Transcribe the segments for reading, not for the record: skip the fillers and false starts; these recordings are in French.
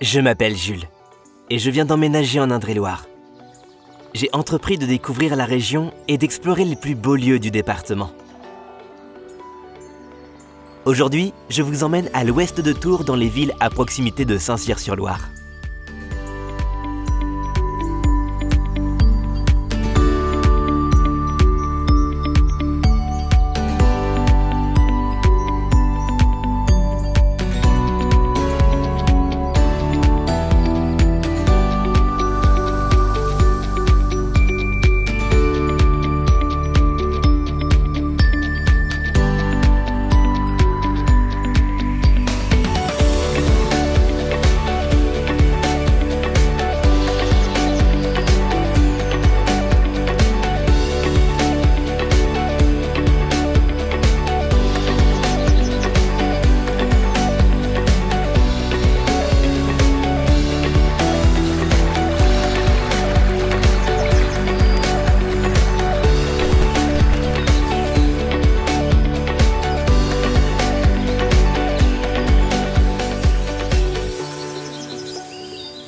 Je m'appelle Jules et je viens d'emménager en Indre-et-Loire. J'ai entrepris de découvrir la région et d'explorer les plus beaux lieux du département. Aujourd'hui, je vous emmène à l'ouest de Tours dans les villes à proximité de Saint-Cyr-sur-Loire.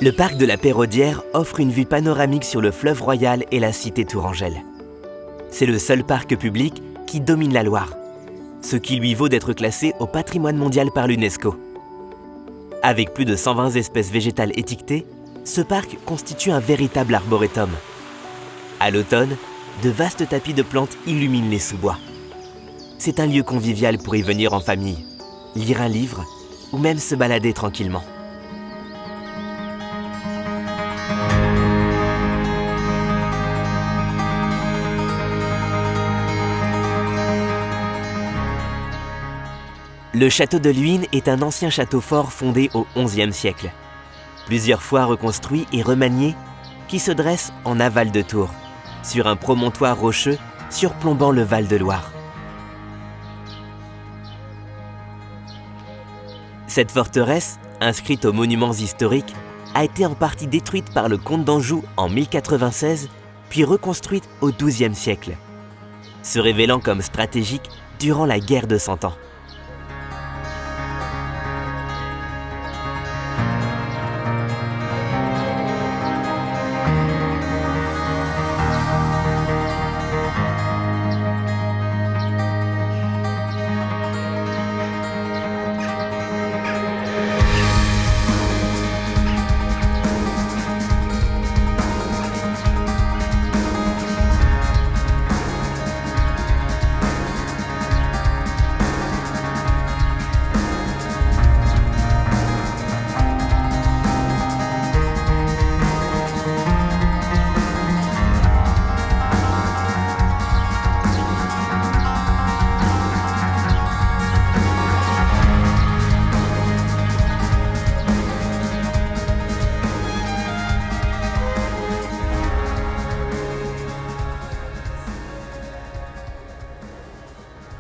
Le parc de la Peraudière offre une vue panoramique sur le fleuve Royal et la cité tourangelle. C'est le seul parc public qui domine la Loire, ce qui lui vaut d'être classé au patrimoine mondial par l'UNESCO. Avec plus de 120 espèces végétales étiquetées, ce parc constitue un véritable arboretum. À l'automne, de vastes tapis de plantes illuminent les sous-bois. C'est un lieu convivial pour y venir en famille, lire un livre ou même se balader tranquillement. Le château de Luynes est un ancien château fort fondé au XIe siècle, plusieurs fois reconstruit et remanié, qui se dresse en aval de Tours, sur un promontoire rocheux surplombant le Val-de-Loire. Cette forteresse, inscrite aux monuments historiques, a été en partie détruite par le comte d'Anjou en 1096, puis reconstruite au XIIe siècle, se révélant comme stratégique durant la guerre de Cent Ans.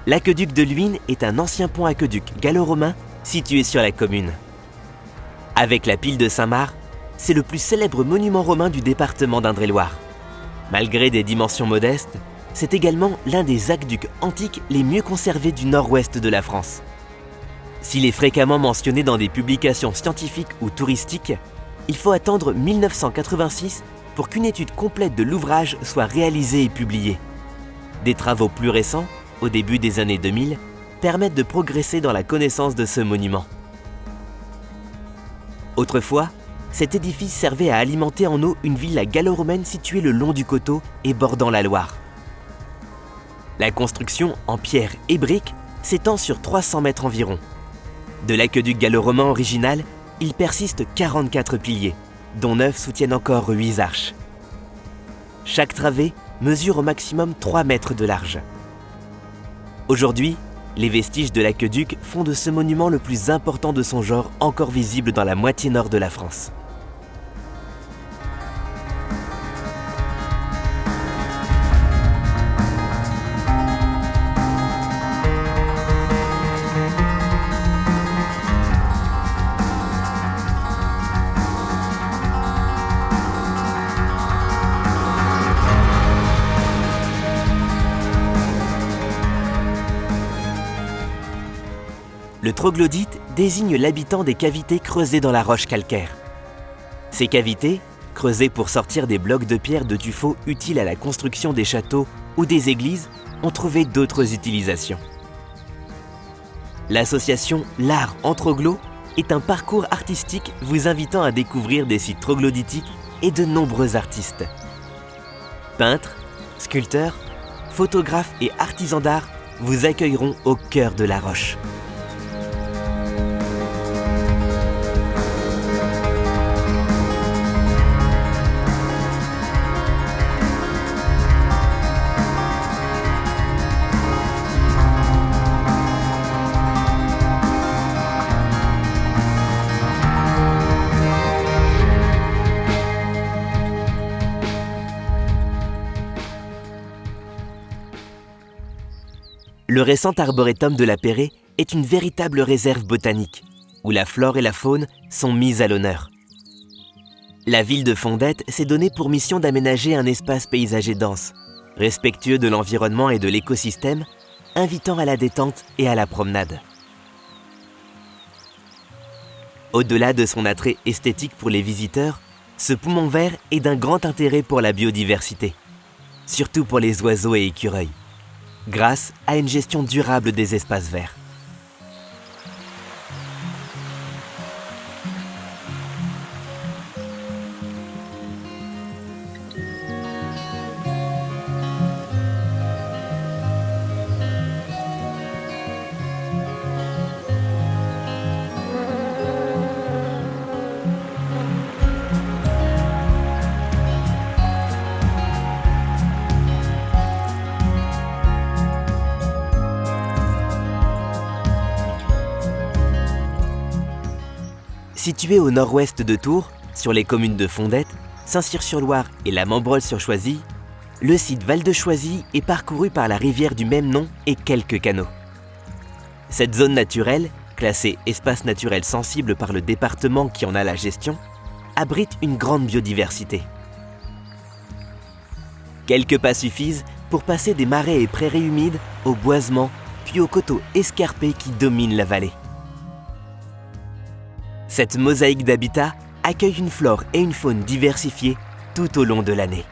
L'aqueduc de Luynes est un ancien pont-aqueduc gallo-romain situé sur la commune. Avec la pile de Saint-Marc, c'est le plus célèbre monument romain du département d'Indre-et-Loire. Malgré des dimensions modestes, c'est également l'un des aqueducs antiques les mieux conservés du nord-ouest de la France. S'il est fréquemment mentionné dans des publications scientifiques ou touristiques, il faut attendre 1986 pour qu'une étude complète de l'ouvrage soit réalisée et publiée. Des travaux plus récents, au début des années 2000, permettent de progresser dans la connaissance de ce monument. Autrefois, cet édifice servait à alimenter en eau une villa gallo-romaine située le long du coteau et bordant la Loire. La construction en pierre et briques s'étend sur 300 mètres environ. De l'aqueduc gallo-romain original, il persiste 44 piliers, dont 9 soutiennent encore 8 arches. Chaque travée mesure au maximum 3 mètres de large. Aujourd'hui, les vestiges de l'aqueduc font de ce monument le plus important de son genre encore visible dans la moitié nord de la France. Le troglodyte désigne l'habitant des cavités creusées dans la roche calcaire. Ces cavités, creusées pour sortir des blocs de pierre de tuffeau utiles à la construction des châteaux ou des églises, ont trouvé d'autres utilisations. L'association L'Art en Troglo est un parcours artistique vous invitant à découvrir des sites troglodytiques et de nombreux artistes. Peintres, sculpteurs, photographes et artisans d'art vous accueilleront au cœur de la Roche. Le récent arboretum de la Perrée est une véritable réserve botanique, où la flore et la faune sont mises à l'honneur. La ville de Fondettes s'est donnée pour mission d'aménager un espace paysager dense, respectueux de l'environnement et de l'écosystème, invitant à la détente et à la promenade. Au-delà de son attrait esthétique pour les visiteurs, ce poumon vert est d'un grand intérêt pour la biodiversité, surtout pour les oiseaux et écureuils, grâce à une gestion durable des espaces verts. Situé au nord-ouest de Tours, sur les communes de Fondettes, Saint-Cyr-sur-Loire et la Membrolle-sur-Choisy, le site Val-de-Choisy est parcouru par la rivière du même nom et quelques canaux. Cette zone naturelle, classée espace naturel sensible par le département qui en a la gestion, abrite une grande biodiversité. Quelques pas suffisent pour passer des marais et prairies humides aux boisements, puis aux coteaux escarpés qui dominent la vallée. Cette mosaïque d'habitats accueille une flore et une faune diversifiées tout au long de l'année.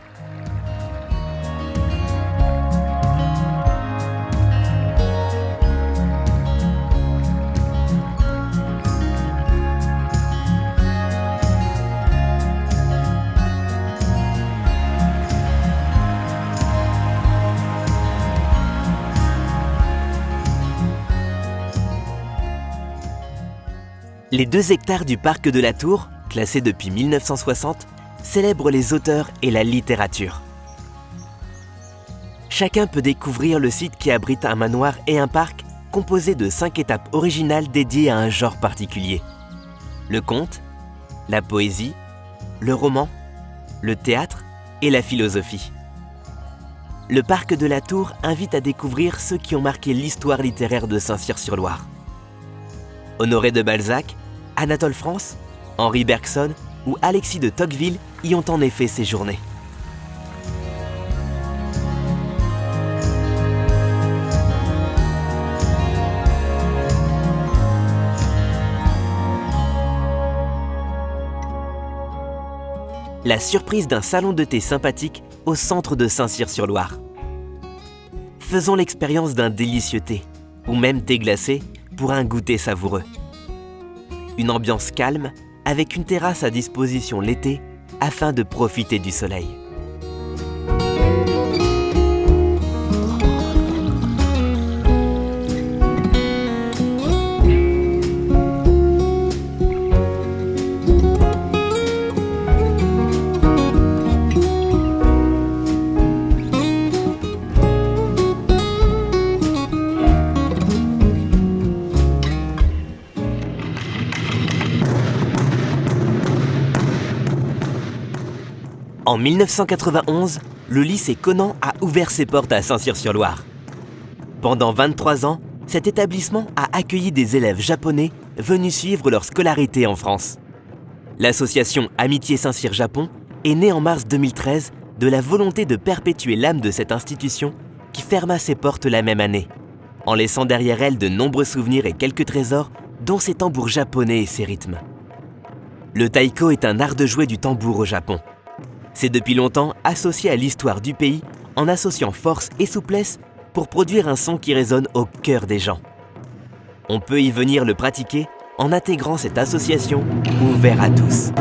Les 2 hectares du parc de la Tour, classés depuis 1960, célèbrent les auteurs et la littérature. Chacun peut découvrir le site qui abrite un manoir et un parc composé de 5 étapes originales dédiées à un genre particulier. Le conte, la poésie, le roman, le théâtre et la philosophie. Le parc de la Tour invite à découvrir ceux qui ont marqué l'histoire littéraire de Saint-Cyr-sur-Loire. Honoré de Balzac, Anatole France, Henri Bergson ou Alexis de Tocqueville y ont en effet séjourné. La surprise d'un salon de thé sympathique au centre de Saint-Cyr-sur-Loire. Faisons l'expérience d'un délicieux thé, ou même thé glacé, pour un goûter savoureux. Une ambiance calme, avec une terrasse à disposition l'été, afin de profiter du soleil. En 1991, le lycée Conan a ouvert ses portes à Saint-Cyr-sur-Loire. Pendant 23 ans, cet établissement a accueilli des élèves japonais venus suivre leur scolarité en France. L'association Amitié Saint-Cyr-Japon est née en mars 2013 de la volonté de perpétuer l'âme de cette institution qui ferma ses portes la même année, en laissant derrière elle de nombreux souvenirs et quelques trésors, dont ses tambours japonais et ses rythmes. Le taiko est un art de jouer du tambour au Japon. C'est depuis longtemps associé à l'histoire du pays en associant force et souplesse pour produire un son qui résonne au cœur des gens. On peut y venir le pratiquer en intégrant cette association ouverte à tous.